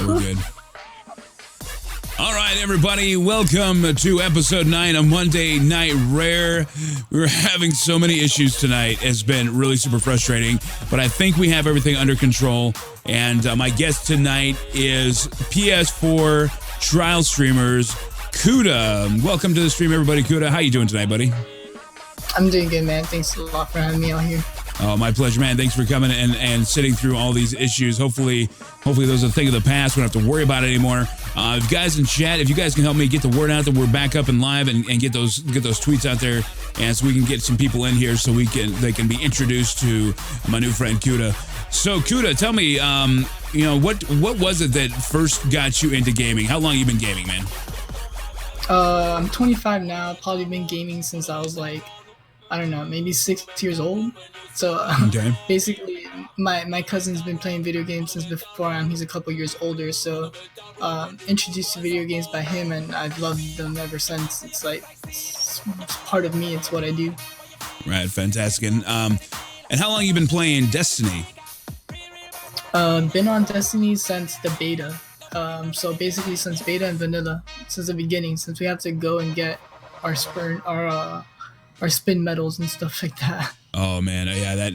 we're good. All right, everybody, welcome to episode 9 of Monday Night Rare. We're having so many issues tonight. It's been really super frustrating, but I think we have everything under control. And my guest tonight is PS4 Trial streamers, oQuDAo. Welcome to the stream, everybody. oQuDAo, how you doing tonight, buddy? I'm doing good, man. Thanks a lot for having me out here. Oh, my pleasure, man. Thanks for coming and sitting through all these issues. Hopefully those are a thing of the past. We don't have to worry about it anymore. If you guys in chat, if you guys can help me get the word out that we're back up and live and get those tweets out there, and so we can get some people in here so they can be introduced to my new friend oQuDAo. So oQuDAo, tell me, what was it that first got you into gaming? How long have you been gaming, man? I'm 25 now. I've probably been gaming since I was like, I don't know, maybe 6 years old. So okay. Basically, my cousin's been playing video games since before he's a couple years older. So introduced to video games by him, and I've loved them ever since. It's like it's part of me. It's what I do. Right, fantastic. And how long have you been playing Destiny? Been on Destiny since the beta. So basically since beta and vanilla, since the beginning, since we have to go and get our spin medals and stuff like that. Oh man, yeah,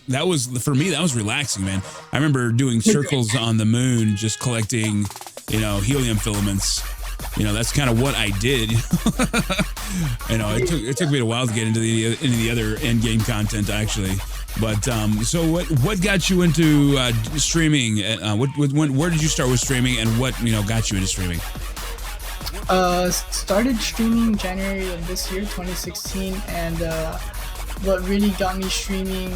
that was, for me, that was relaxing, man. I remember doing circles on the moon, just collecting, helium filaments. That's kind of what I did. It took me a while to get into the other end game content, actually. But so what got you into streaming? Where did you start with streaming, and what got you into streaming? Started streaming January of this year, 2016, and what really got me streaming,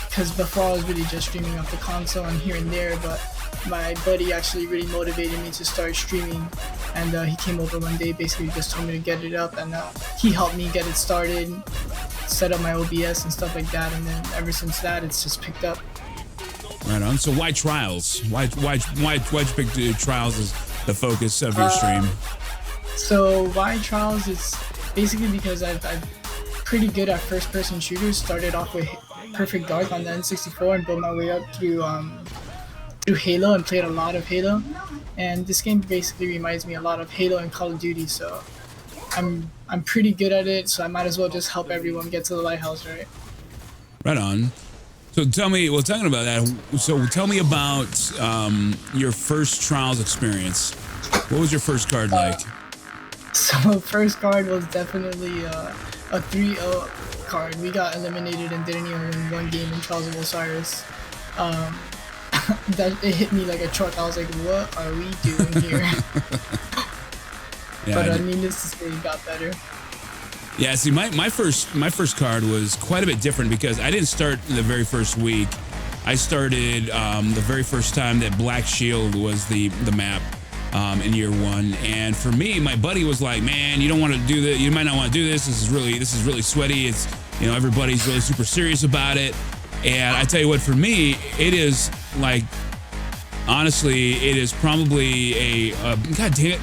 because before I was really just streaming off the console and here and there, but my buddy actually really motivated me to start streaming, and he came over one day, basically just told me to get it up, and he helped me get it started, set up my OBS and stuff like that, and then ever since that, it's just picked up. Right on. So why Trials? Why'd you pick Trials as the focus of your stream? So why Trials? It's basically because I'm pretty good at first-person shooters. Started off with Perfect Dark on the N64 and built my way up through Halo and played a lot of Halo. And this game basically reminds me a lot of Halo and Call of Duty. So I'm pretty good at it. So I might as well just help everyone get to the lighthouse, right? Right on. So tell me, talking about that, so tell me about your first Trials experience. What was your first card like? So first card was definitely a 3-0 card. We got eliminated and didn't even win one game in Trials of Osiris. That it hit me like a truck. I was like, what are we doing here? Yeah, but needless to say, it got better. Yeah, see, my first card was quite a bit different because I didn't start the very first week. I started the very first time that Black Shield was the map. In year 1, and for me, my buddy was like, "Man, you don't want to do this. You might not want to do this. This is really sweaty. It's everybody's really super serious about it." And I tell you what, for me, it is like, honestly, it is probably a God damn it,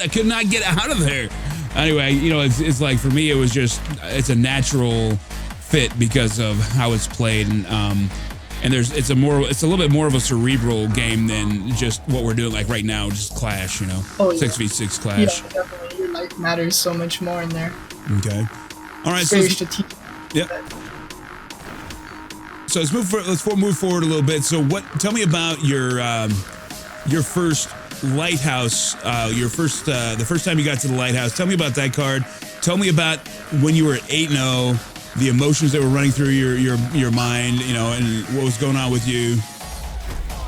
I could not get out of there. Anyway, it's like for me, it's a natural fit because of how it's played, and it's a little bit more of a cerebral game than just what we're doing like right now, just Clash, 6v6 Clash. Yeah, definitely. Your life matters so much more in there. Okay. All right. Very strategic. Yep. So let's move forward a little bit. So tell me about your first lighthouse, the first time you got to the lighthouse. Tell me about that card. Tell me about when you were at 8-0. The emotions that were running through your mind, and what was going on with you.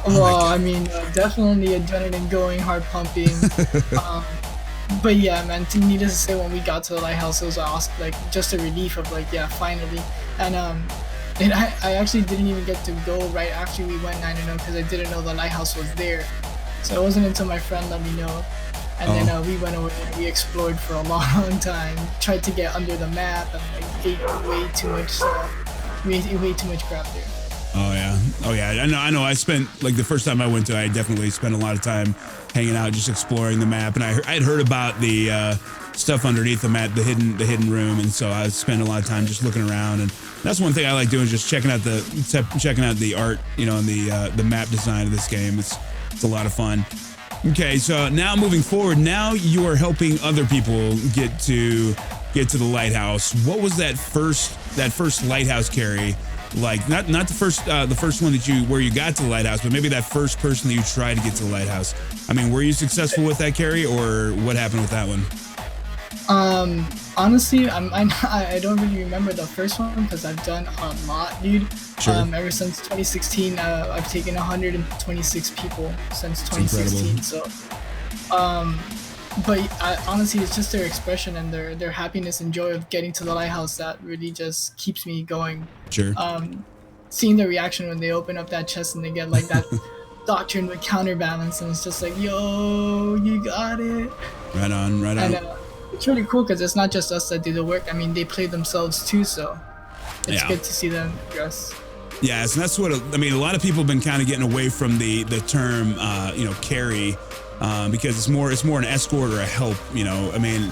Well, I mean, definitely adrenaline going, heart pumping. But yeah, man, needless to say, when we got to the lighthouse, it was awesome, like just a relief of like, yeah, finally. And I actually didn't even get to go right after we went 9-0 because I didn't know the lighthouse was there. So it wasn't until my friend let me know. And then we went over and we explored for a long time. Tried to get under the map and like ate way too much stuff. We ate way too much crap there. Oh yeah. I know. I spent like the first time I went to, I definitely spent a lot of time hanging out, just exploring the map. And I'd heard about the stuff underneath them at the hidden room, and so I spend a lot of time just looking around, and that's one thing I like doing, just checking out the art, you know, and the map design of this game. It's a lot of fun. Okay, so now moving forward, now you are helping other people get to the lighthouse. What was that first lighthouse carry like? Not the first one where you got to the lighthouse, but maybe that first person that you tried to get to the lighthouse. I mean, were you successful with that carry, or what happened with that one? Honestly, I don't really remember the first one because I've done a lot, dude. Sure. Ever since 2016, I've taken 126 people since 2016. So, but honestly, it's just their expression and their happiness and joy of getting to the lighthouse that really just keeps me going. Sure. Seeing the reaction when they open up that chest and they get like that doctrine with counterbalance, and it's just like, yo, you got it. Right on, right on. And, it's really cool because it's not just us that do the work. I mean, they play themselves too, so it's good to see them progress. Yes, and that's what I mean. A lot of people have been kind of getting away from the term, you know, carry, because it's more an escort or a help. You know, I mean,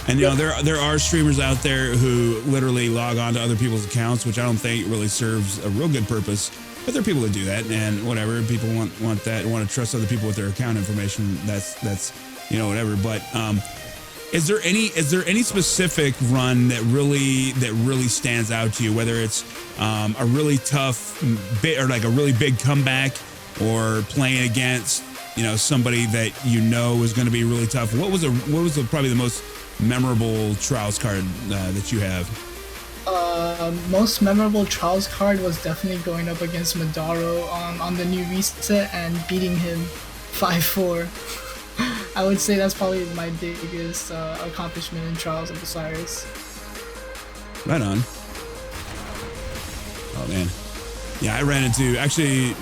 and you know there are streamers out there who literally log on to other people's accounts, which I don't think really serves a real good purpose. But there are people that do that, and whatever, people want that, want to trust other people with their account information. That's you know, whatever. But Is there any specific run that really stands out to you? Whether it's a really tough or like a really big comeback, or playing against, you know, somebody that you know is going to be really tough. What was probably the most memorable Trials card that you have? Most memorable Trials card was definitely going up against Madaro on the new reset and beating him 5-4. I would say that's probably my biggest accomplishment in Trials of Osiris. Right on. Oh man, yeah, I ran into, actually,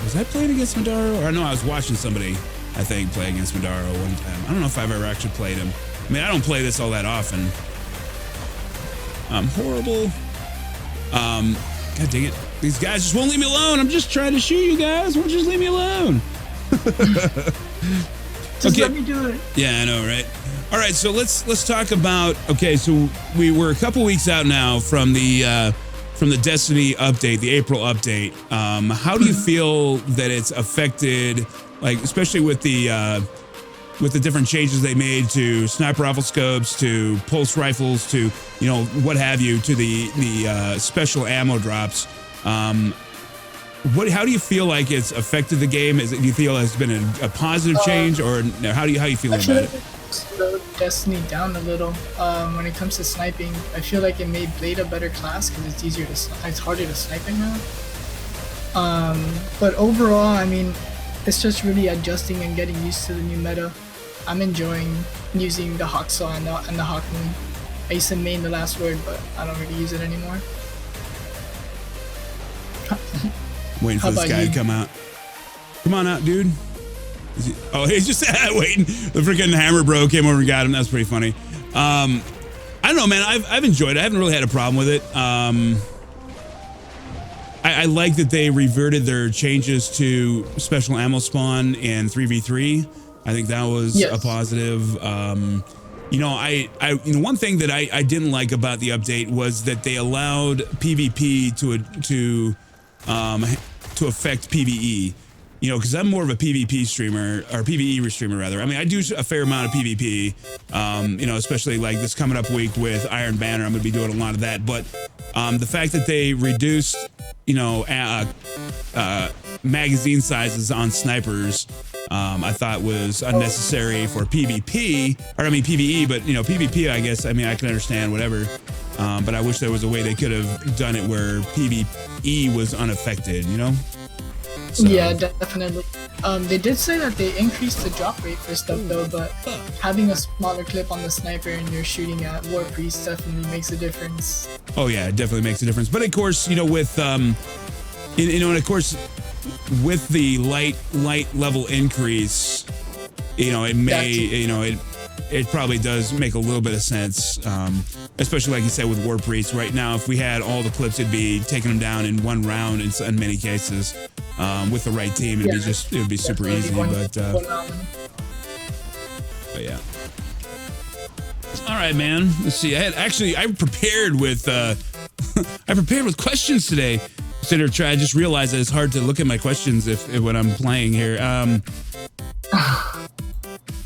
was I playing against Madaro? Or no, I was watching somebody, I think, play against Madaro one time. I don't know if I've ever actually played him. I mean, I don't play this all that often. I'm horrible. God dang it, these guys just won't leave me alone. I'm just trying to shoot you guys. Won't you just leave me alone? Just let me do it. Yeah, I know, right? All right, so let's talk about. Okay, so we were a couple weeks out now from the Destiny update, the April update. How do you feel that it's affected, like especially with the different changes they made to sniper rifle scopes, to pulse rifles, to, you know, what have you, to the special ammo drops? How do you feel like it's affected the game? Do you feel it's been a positive change, or how you feeling about it? Slowed Destiny down a little when it comes to sniping. I feel like it made Blade a better class because it's easier to it's harder to snipe it now. But overall, I mean, it's just really adjusting and getting used to the new meta. I'm enjoying using the Hawk Saw and the Hawk Moon. I used to main the Last Word, but I don't really use it anymore. Waiting for this guy to come out. Come on out, dude. He's just waiting. The freaking hammer bro came over and got him. That's pretty funny. I don't know, man. I've enjoyed it. I haven't really had a problem with it. I like that they reverted their changes to special ammo spawn in 3v3. I think that was a positive. You know, one thing that I didn't like about the update was that they allowed PvP to affect PvE. You know, because I'm more of a PvP streamer, or PvE streamer rather. I mean, I do a fair amount of PvP. You know, especially like this coming up week with Iron Banner, I'm going to be doing a lot of that. But the fact that they reduced, you know, magazine sizes on snipers, I thought was unnecessary for PvP, or I mean PvE, but you know, PvP, I guess, I mean, I can understand whatever. But I wish there was a way they could have done it where PvE was unaffected, you know? So. Yeah, definitely. They did say that they increased the drop rate for stuff though, but having a smaller clip on the sniper and you're shooting at War Priest definitely makes a difference. Oh yeah, it definitely makes a difference. But of course, you know, with and of course, with the light level increase, you know, it may, you know, it probably does make a little bit of sense, especially like you said with War Priest. Right now, if we had all the clips, it'd be taking them down in one round in many cases. With the right team, it would be super easy. But yeah. All right, man. Let's see. I prepared with I prepared with questions today. I just realized that it's hard to look at my questions if when I'm playing here.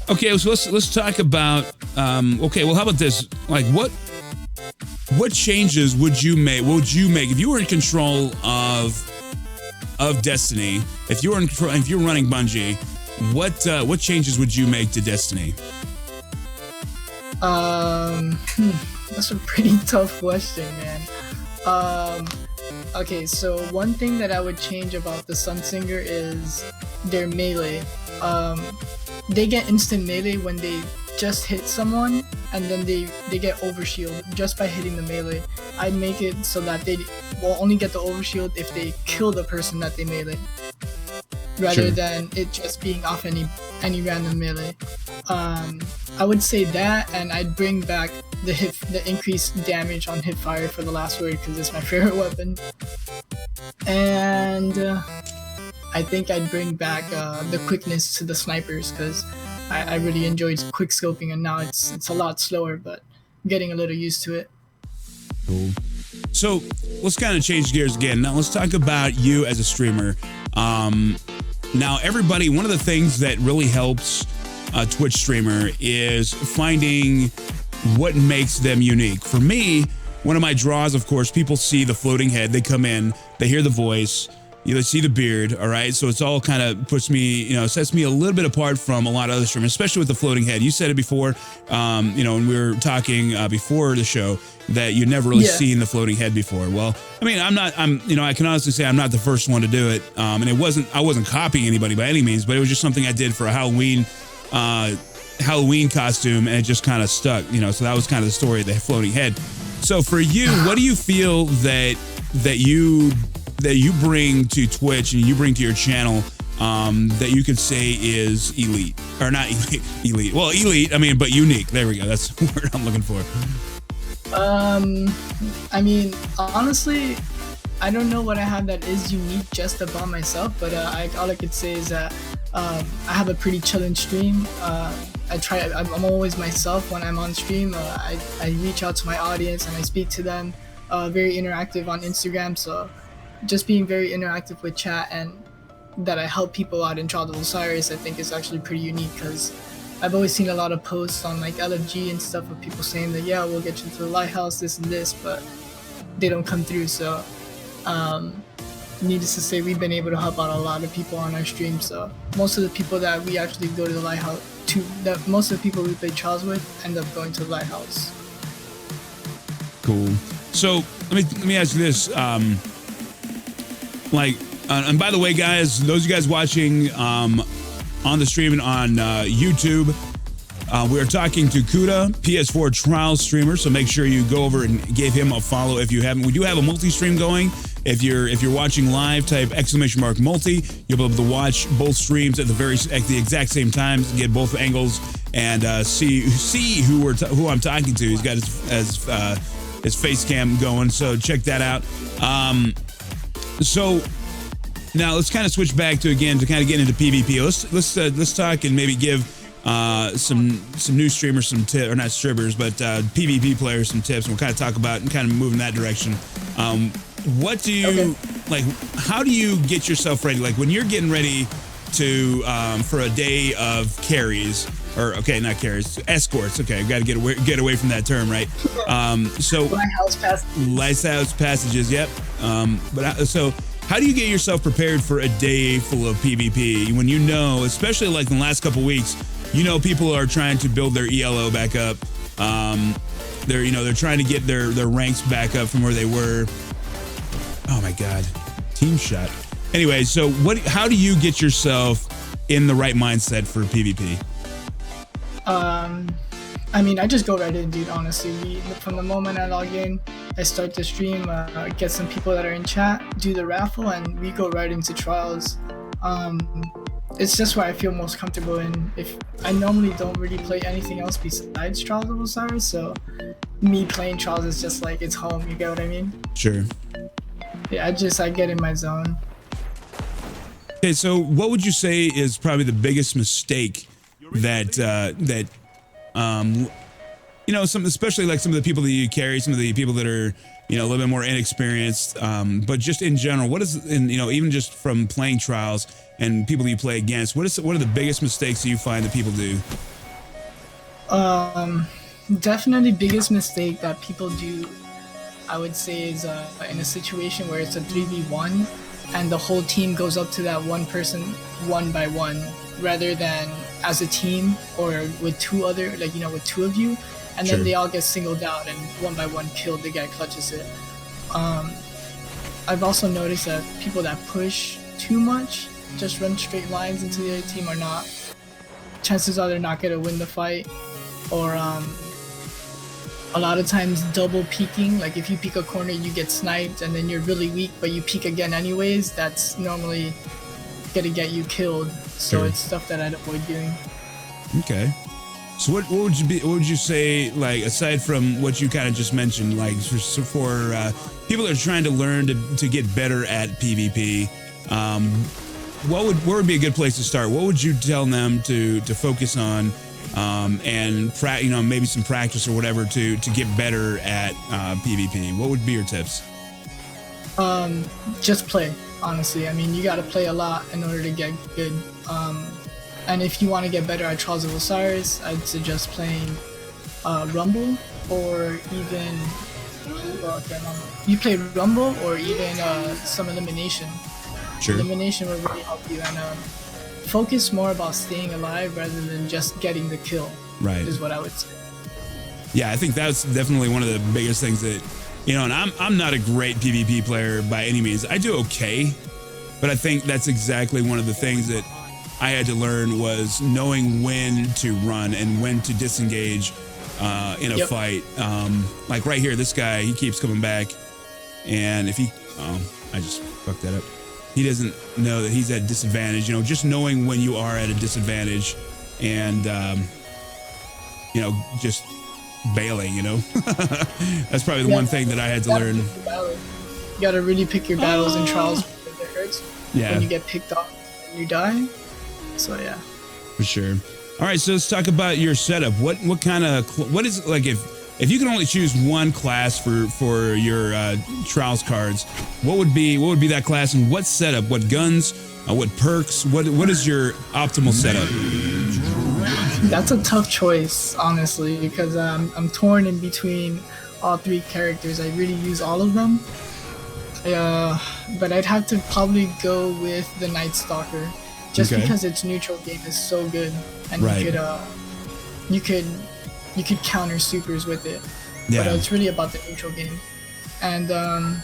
Okay, so let's talk about. Okay, well, how about this? Like, what changes would you make? What would you make if you were in control of Destiny? If you're running Bungie, what changes would you make to Destiny? That's a pretty tough question, man. Okay, so one thing that I would change about the Sunsinger is their melee. They get instant melee when they just hit someone, and then they get overshield just by hitting the melee. I'd make it so that they will only get the overshield if they kill the person that they melee, rather than it just being off any random melee. I would say that, and I'd bring back the increased damage on hipfire for the last word because it's my favorite weapon. And I think I'd bring back the quickness to the snipers because I really enjoyed quick scoping, and now it's a lot slower, but I'm getting a little used to it. Cool. So let's kind of change gears again. Now let's talk about you as a streamer. Now everybody, one of the things that really helps a Twitch streamer is finding what makes them unique. For me, one of my draws, of course, people see the floating head, they come in, they hear the voice, they see the beard, all right? So it's all kind of puts me, sets me a little bit apart from a lot of other streamers, especially with the floating head. You said it before, when we were talking before the show, that you'd never really seen the floating head before. Well, I mean, I can honestly say I'm not the first one to do it. And I wasn't copying anybody by any means, but it was just something I did for a Halloween costume, and it just kind of stuck, so that was kind of the story of the floating head. So for you, what do you feel that you bring to Twitch and you bring to your channel that you could say is elite, or not elite? Well, elite, but unique. There we go. That's the word I'm looking for. Honestly, I don't know what I have that is unique just about myself, but all I could say is that I have a pretty chillin' stream. I'm always myself when I'm on stream. I reach out to my audience and I speak to them. Very interactive on Instagram, so just being very interactive with chat, and that I help people out in Trials of Osiris, I think is actually pretty unique, because I've always seen a lot of posts on like LFG and stuff of people saying that, yeah, we'll get you to the lighthouse, this and this, but they don't come through. So needless to say, we've been able to help out a lot of people on our stream. So most of the people that we actually go to the lighthouse most of the people we play Trials with end up going to the lighthouse. Cool. So let me ask you this. And by the way, guys, those of you guys watching on the stream and on YouTube, we are talking to oQuDAo, PS4 Trials streamer. So make sure you go over and give him a follow if you haven't. We do have a multi-stream going. If you're watching live, type !multi. You'll be able to watch both streams at the exact same time, get both angles, and see who I'm talking to. He's got his face cam going, so check that out. So now let's kind of switch back to kind of get into PvP. Let's talk and maybe give some new streamers some tips, or not streamers, but PvP players some tips, and we'll kind of talk about and kind of move in that direction. What do you like? How do you get yourself ready? Like when you're getting ready to for a day of carries, or not carries, escorts. Okay, I've got to get away from that term, right? So lighthouse passages. Yep. So how do you get yourself prepared for a day full of PvP when especially like in the last couple weeks, people are trying to build their ELO back up. They're trying to get their ranks back up from where they were. Oh my God, team shot. Anyway, so how do you get yourself in the right mindset for PvP? I just go right in, dude, honestly. From the moment I log in, I start the stream, get some people that are in chat, do the raffle, and we go right into Trials. It's just where I feel most comfortable in. If I normally don't really play anything else besides Trials of Osiris, so me playing Trials is just like it's home, you get what I mean? Sure. Yeah, I get in my zone. Okay, so what would you say is probably the biggest mistake that you know, some, especially like some of the people that you carry, some of the people that are, you know, a little bit more inexperienced, but just in general, what is, and you know, even just from playing trials and people you play against, what are the biggest mistakes that you find that people do? Definitely biggest mistake that people do, I would say, is in a situation where it's a 3v1 and the whole team goes up to that one person one by one, rather than as a team or with two other, like, you know, with two of you, and Sure. then they all get singled out and one by one killed, the guy clutches it. I've also noticed that people that push too much, just run straight lines into the other team, are not, chances are they're not going to win the fight. Or a lot of times double peeking, like if you peek a corner you get sniped and then you're really weak but you peek again anyways, that's normally gonna get you killed. So Sure. it's stuff that I'd avoid doing. Okay. So what would you say, like, aside from what you kind of just mentioned, like for people that are trying to learn to get better at PvP, where would be a good place to start? What would you tell them to focus on, and you know, maybe some practice or whatever to get better at PvP? What would be your tips? Just play, honestly. I mean, you gotta play a lot in order to get good. And if you want to get better at Trials of Osiris, I'd suggest playing Rumble, or even you play Rumble or even some elimination. Sure. Elimination will really help you, and focus more about staying alive rather than just getting the kill. Right. Is what I would say. Yeah, I think that's definitely one of the biggest things that, you know, and I'm not a great PvP player by any means. I do okay, but I think that's exactly one of the things that I had to learn, was knowing when to run and when to disengage in a Yep. fight. Like right here, this guy, he keeps coming back, and if he, I just fucked that up. He doesn't know that he's at disadvantage. You know, just knowing when you are at a disadvantage, and you know, just bailing. You know, that's probably the one thing that I had to learn. You gotta really pick your battles in Trials, because it hurts when you get picked off and you die. So yeah, for sure. All right, so let's talk about your setup. What kind of, what is, like, if you can only choose one class for your Trials cards, what would be that class, and what setup, what guns, what perks, what is your optimal setup? that's a tough choice, honestly, because I'm torn in between all three characters. I really use all of them, but I'd have to probably go with the Night Stalker, just because its neutral game is so good, and you could counter supers with it. Yeah. But it's really about the neutral game. And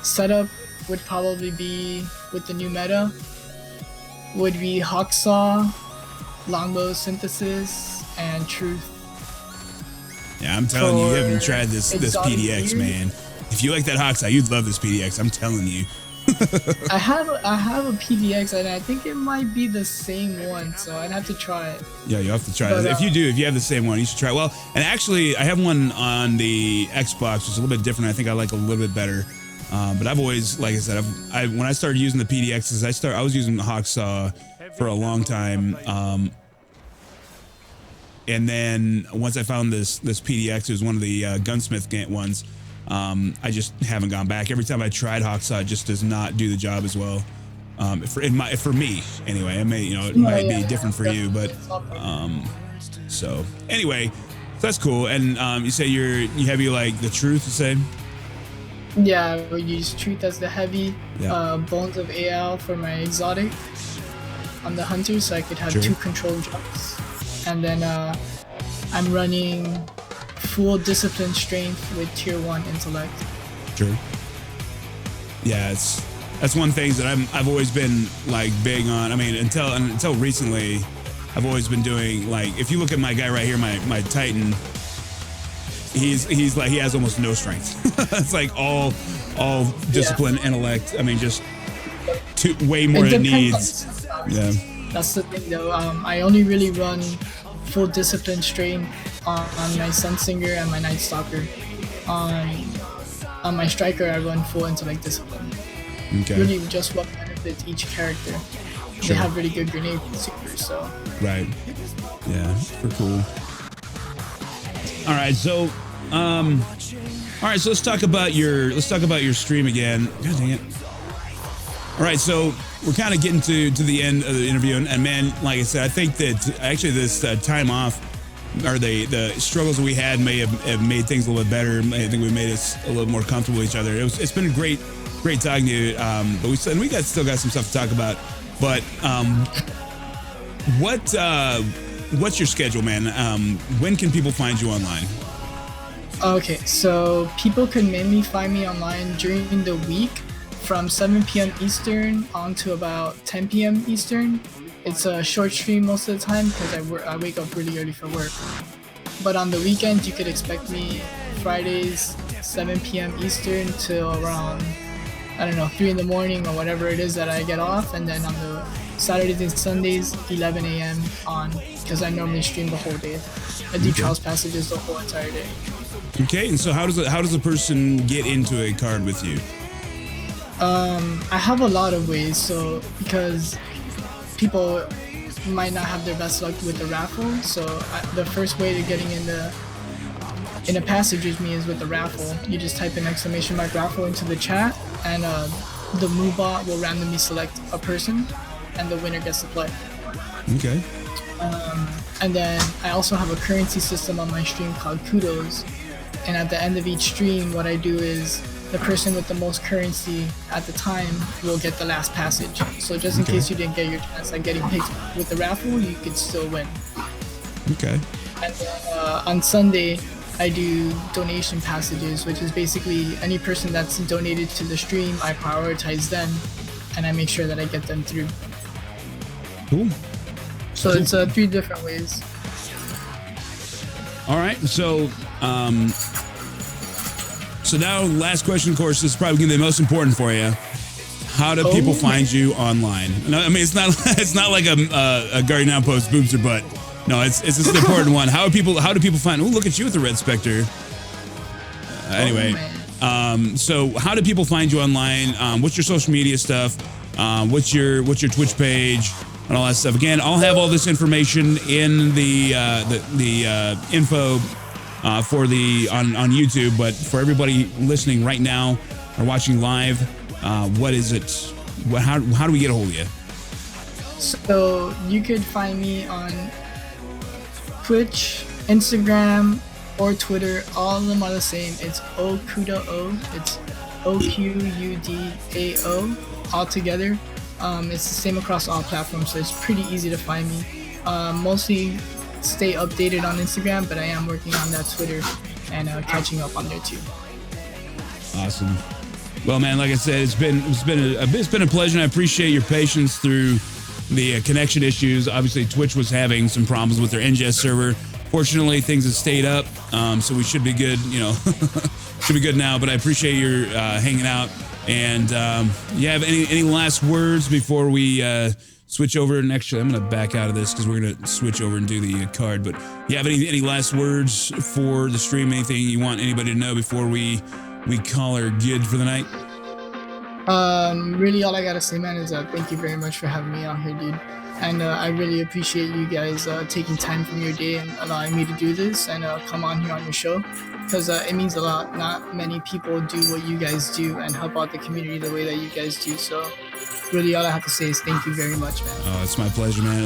setup would probably be, with the new meta, would be Hawksaw, Longbow Synthesis, and Truth. Yeah, I'm telling you, you haven't tried this PDX, gear. man. If you like that Hawksaw, you'd love this PDX. I'm telling you. I have a PDX, and I think it might be the same one, so I'd have to try it. Yeah, you have to try it. If you have the same one, you should try it. Well, and actually, I have one on the Xbox, which is a little bit different. I think I like a little bit better. But I've always, like I said, when I started using the PDXs, I was using the Hawksaw for a long time. And then once I found this PDX, it was one of the gunsmith ones. I just haven't gone back. Every time I tried Hawksaw, it just does not do the job as well. For me anyway. It may, it might be different for you, but so anyway, so that's cool. And you say you like the Truth, you say? Yeah, we use Truth as the heavy, Bones of Al for my exotic on the Hunter, so I could have 2 control jumps. And then I'm running full discipline strength with tier 1 intellect. Sure. Yeah, that's one thing that I've always been like big on. I mean, until recently, I've always been doing, like, if you look at my guy right here, my Titan, he's like, he has almost no strength. It's like all discipline, intellect. I mean, just way more than it needs. Yeah. That's the thing, though. I only really run full discipline strength on my Sunsinger and my Night Stalker. On my Striker, I run full intellect discipline. Okay. Really, just what benefits each character. They have really good grenade supers, so. Right. Yeah, super cool. All right, so let's talk about your stream again. God dang it. All right, so we're kind of getting to the end of the interview, and man, like I said, I think that actually this time off, or the struggles that we had may have made things a little bit better. I think we made us a little more comfortable with each other. It's been a great talking to you. But we still got some stuff to talk about. But what's your schedule, man? When can people find you online? Okay, so people can mainly find me online during the week from 7 p.m. Eastern on to about 10 p.m. Eastern. It's a short stream most of the time because I wake up really early for work. But on the weekends, you could expect me Fridays, 7 p.m. Eastern till around, 3 in the morning or whatever it is that I get off. And then on the Saturdays and Sundays, 11 a.m. on, because I normally stream the whole day. I do Trials passages the whole entire day. Okay, and so how does a person get into a card with you? I have a lot of ways. So because people might not have their best luck with the raffle, so the first way to getting in a passage with me is with the raffle. You just type in !raffle into the chat, and the MooBot will randomly select a person, and the winner gets to play. Okay. And then I also have a currency system on my stream called oQuDAo, and at the end of each stream, what I do is the person with the most currency at the time will get the last passage. So just in case you didn't get your chance at getting picked with the raffle, you could still win. Okay. And then on Sunday, I do donation passages, which is basically any person that's donated to the stream, I prioritize them, and I make sure that I get them through. Cool. So it's 3 different ways. All right, so now last question, of course, this is probably going to be the most important for you. How do people find you online? No, I mean, it's not like a Guardian Outpost boobs or butt. No, it's just an important one. How do people find? Oh, look at you with the Red Spectre. Anyway, so how do people find you online? What's your social media stuff? What's your Twitch page and all that stuff? Again, I'll have all this information in the info for on YouTube. But for everybody listening right now or watching live, what is it? How do we get a hold of you? So you could find me on Twitch, Instagram, or Twitter. All of them are the same. It's oQuDAo. It's oQuDAo all together. It's the same across all platforms, so it's pretty easy to find me. Mostly stay updated on Instagram, but I am working on that Twitter and catching up on there too. Awesome. Well, man, like I said, it's been a pleasure, and I appreciate your patience through the connection issues. Obviously, Twitch was having some problems with their ingest server. Fortunately, things have stayed up, so we should be good. Should be good now. But I appreciate your hanging out. And you have any last words before we switch over? And actually, I'm going to back out of this because we're going to switch over and do the card. But you have any last words for the stream? Anything you want anybody to know before we call her good for the night? Really all I gotta say, man, is thank you very much for having me on here, dude. And I really appreciate you guys taking time from your day and allowing me to do this and come on here on your show, because it means a lot. Not many people do what you guys do and help out the community the way that you guys do. So really all I have to say is thank you very much, man. Oh, it's my pleasure, man.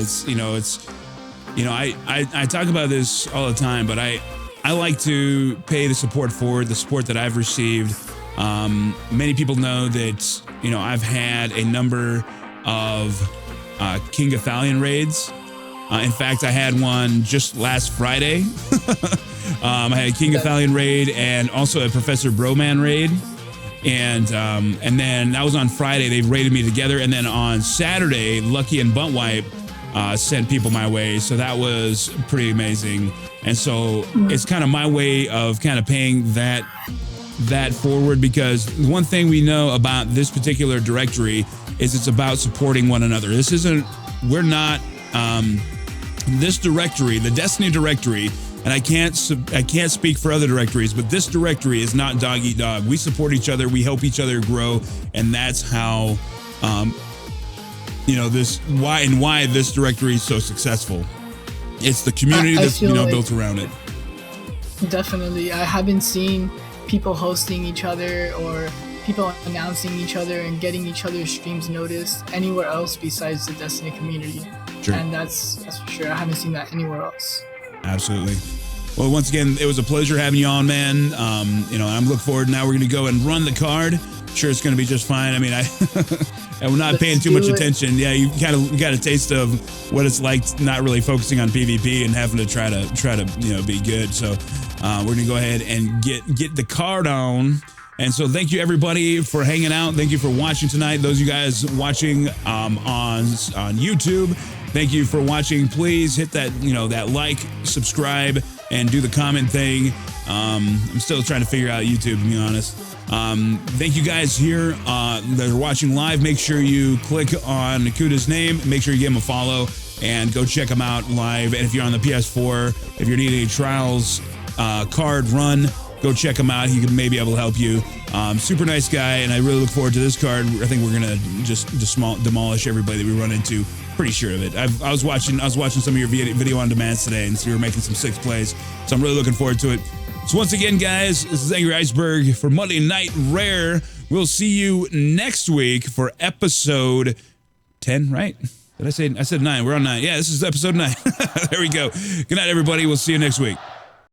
I talk about this all the time, but I like to pay the support forward, the support that I've received. Many people know that, I've had a number of King of Thalion raids. In fact, I had one just last Friday. I had a King of Thalion raid and also a Professor Broman raid. And then that was on Friday. They raided me together. And then on Saturday, Lucky and Buntwipe sent people my way. So that was pretty amazing. And so it's kind of my way of kind of paying that forward, because the one thing we know about this particular directory is it's about supporting one another. This directory, the Destiny directory, and I can't speak for other directories, but this directory is not dog eat dog. We support each other, we help each other grow, and that's how why this directory is so successful. It's the community that's built around it. Definitely. I haven't seen people hosting each other or people announcing each other and getting each other's streams noticed anywhere else besides the Destiny community. Sure. And that's for sure. I haven't seen that anywhere else. Absolutely. Well, once again, it was a pleasure having you on, man. You know, I'm looking forward. Now we're going to go and run the card. Sure, it's going to be just fine. I mean, I'm not paying too much attention. Yeah, you got a taste of what it's like not really focusing on PvP and having to try to be good. So we're going to go ahead and get the card on. And so thank you everybody for hanging out. Thank you for watching tonight. Those of you guys watching on YouTube, thank you for watching. Please hit that that like, subscribe, and do the comment thing. I'm still trying to figure out YouTube, to be honest. Thank you guys here that are watching live. Make sure you click on oQuDAo's name. Make sure you give him a follow and go check him out live. And if you're on the PS4, if you're needing a Trials card run, go check him out. He could maybe able to help you. Super nice guy, and I really look forward to this card. I think we're gonna just demolish everybody that we run into. Pretty sure of it. I was watching some of your video on demands today, and so you were making some 6 plays. So I'm really looking forward to it. So once again, guys, this is Angry Iceberg for Monday Night Rare. We'll see you next week for episode 10, right? Did I say 9? We're on 9. Yeah, this is episode 9. There we go. Good night, everybody. We'll see you next week.